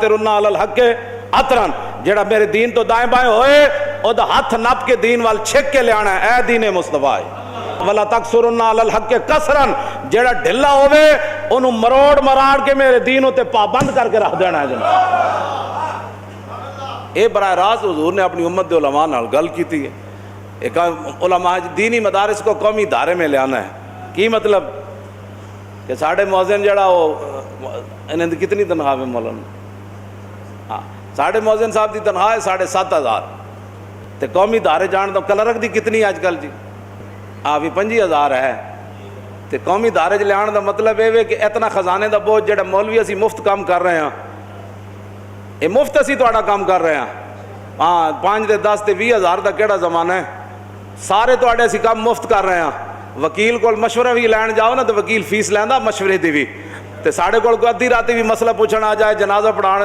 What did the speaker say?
ترنا علی الحق اطرن، جڑا میرے دین تو دائیں بائیں ہوئے او دا ہاتھ نپ کے دین وال چھک کے لے آنا ہے، اے دین مصطفیٰ ولا تکسرنا علی الحق کسرن، جڑا ڈھلا ہوئے انہوں مروڑ مراڑ کے میرے دینوں تے پابند کر کے رکھ دینا ہے جناب۔ اے براہ راست حضور نے اپنی امت دے علماء نال گل کیتی ہے، ایک علماء دینی مدارس کو قومی ادارے میں لے آنا ہے۔ کی مطلب کہ ساڑھے مؤذن جڑا ہو انہیں کتنی تنخواہ میں مولانا؟ ہاں ساڑھے مؤذن صاحب دی تنخواہ ہے 7,500 تے قومی ادارے جان دو کلرک دی کتنی آج کل جی؟ بھی 25,000 ہے۔ تے قومی ادارے لے آن دا مطلب ہے کہ اتنا خزانے دا بوجھ جڑا مولوی اسی مفت کام کر رہے ہیں، یہ مفت اسی تہاڈا کام کر رہے ہیں۔ ہاں 5 تے 10 تے 20,000 دا کیڑا زمانہ ہے، سارے تہاڈے اسی کام مفت کر رہے ہیں۔ وکیل کول مشورہ بھی لین جاؤ نا تو وکیل فیس لیندا مشورے دی بھی، تے ساڈے کول کوئی ادھی راتی بھی مسئلہ پوچھنا آ جائے، جنازہ پڑھان